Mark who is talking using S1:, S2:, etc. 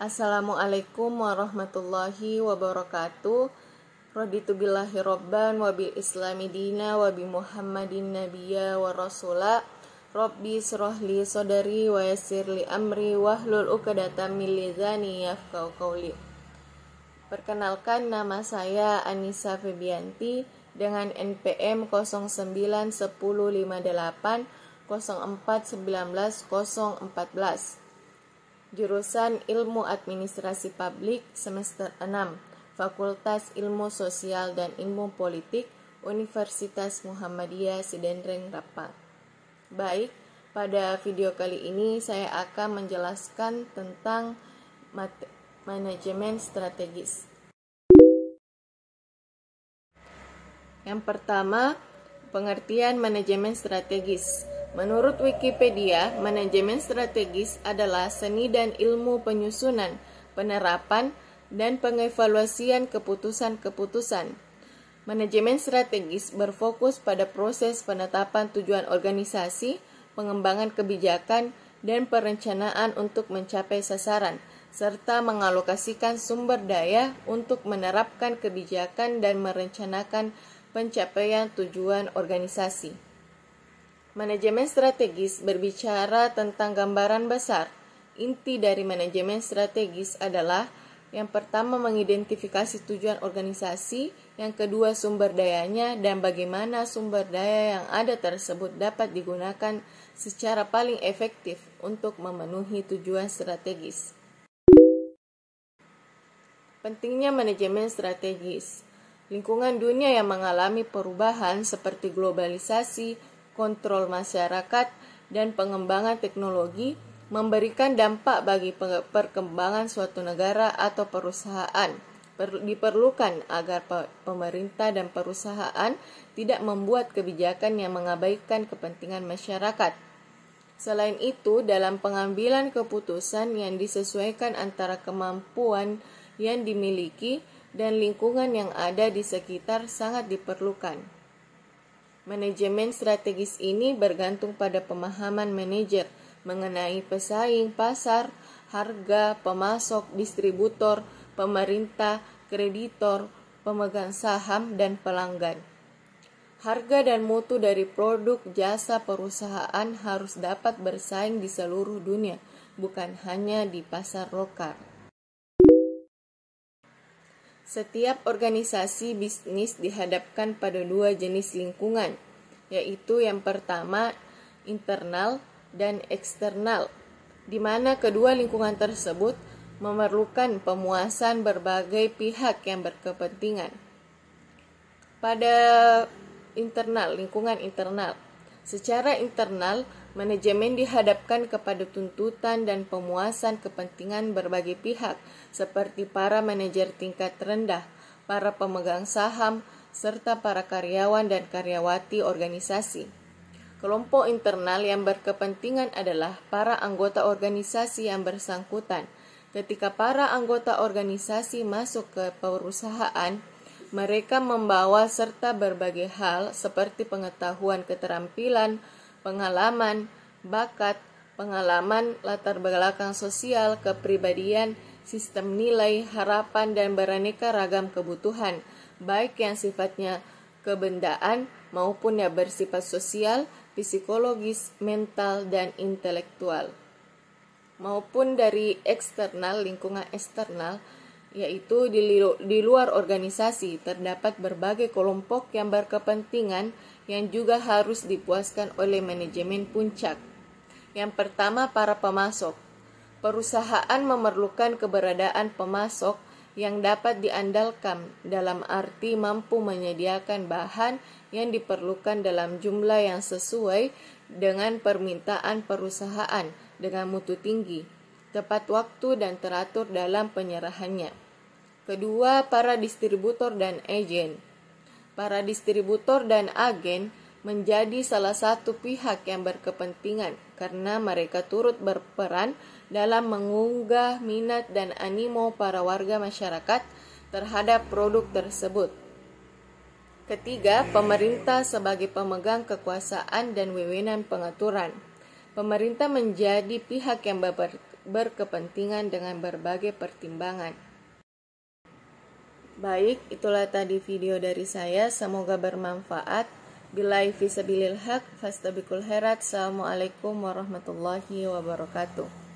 S1: Assalamualaikum warahmatullahi wabarakatuh. Raditu billahi robban wa bil islami dina wa bi muhammadin nabiyya wa rasula. Rabbi shrahli sadari wa yassir li amri wahlul 'uqdatam min lisani yafqahu qawli. Perkenalkan, nama saya Anissa Febianti dengan NPM 091058 0419 014. Jurusan Ilmu Administrasi Publik semester 6, Fakultas Ilmu Sosial dan Ilmu Politik, Universitas Muhammadiyah Sidenreng Rapa. Baik, pada video kali ini saya akan menjelaskan tentang manajemen strategis. Yang pertama, pengertian manajemen strategis. Menurut Wikipedia, manajemen strategis adalah seni dan ilmu penyusunan, penerapan, dan pengevaluasian keputusan-keputusan. Manajemen strategis berfokus pada proses penetapan tujuan organisasi, pengembangan kebijakan, dan perencanaan untuk mencapai sasaran, serta mengalokasikan sumber daya untuk menerapkan kebijakan dan merencanakan pencapaian tujuan organisasi. Manajemen strategis berbicara tentang gambaran besar. Inti dari manajemen strategis adalah yang pertama mengidentifikasi tujuan organisasi, yang kedua sumber dayanya, dan bagaimana sumber daya yang ada tersebut dapat digunakan secara paling efektif untuk memenuhi tujuan strategis. Pentingnya manajemen strategis. Lingkungan dunia yang mengalami perubahan seperti globalisasi, kontrol masyarakat, dan pengembangan teknologi memberikan dampak bagi perkembangan suatu negara atau perusahaan. Diperlukan agar pemerintah dan perusahaan tidak membuat kebijakan yang mengabaikan kepentingan masyarakat. Selain itu, dalam pengambilan keputusan yang disesuaikan antara kemampuan yang dimiliki dan lingkungan yang ada di sekitar sangat diperlukan. Manajemen strategis ini bergantung pada pemahaman manajer mengenai pesaing pasar, harga, pemasok, distributor, pemerintah, kreditor, pemegang saham, dan pelanggan. Harga dan mutu dari produk jasa perusahaan harus dapat bersaing di seluruh dunia, bukan hanya di pasar lokal. Setiap organisasi bisnis dihadapkan pada dua jenis lingkungan, yaitu yang pertama internal dan eksternal, di mana kedua lingkungan tersebut memerlukan pemuasan berbagai pihak yang berkepentingan. Pada lingkungan internal, secara internal, manajemen dihadapkan kepada tuntutan dan pemuasan kepentingan berbagai pihak, seperti para manajer tingkat rendah, para pemegang saham, serta para karyawan dan karyawati organisasi. Kelompok internal yang berkepentingan adalah para anggota organisasi yang bersangkutan. Ketika para anggota organisasi masuk ke perusahaan, mereka membawa serta berbagai hal seperti pengetahuan keterampilan, pengalaman, bakat, pengalaman, latar belakang sosial, kepribadian, sistem nilai, harapan, dan beraneka ragam kebutuhan, baik yang sifatnya kebendaan maupun yang bersifat sosial, psikologis, mental, dan intelektual. Maupun dari eksternal, lingkungan eksternal, yaitu di luar organisasi terdapat berbagai kelompok yang berkepentingan yang juga harus dipuaskan oleh manajemen puncak. Yang pertama, para pemasok. Perusahaan memerlukan keberadaan pemasok yang dapat diandalkan dalam arti mampu menyediakan bahan yang diperlukan dalam jumlah yang sesuai dengan permintaan perusahaan dengan mutu tinggi, tepat waktu, dan teratur dalam penyerahannya. Kedua, para distributor dan agen. Para distributor dan agen menjadi salah satu pihak yang berkepentingan karena mereka turut berperan dalam mengunggah minat dan animo para warga masyarakat terhadap produk tersebut. Ketiga, pemerintah sebagai pemegang kekuasaan dan wewenang pengaturan. Pemerintah menjadi pihak yang berkepentingan dengan berbagai pertimbangan. Baik, itulah tadi video dari saya, semoga bermanfaat. Billahi fisabilil haq, fastabiqul khairat. Assalamualaikum warahmatullahi wabarakatuh.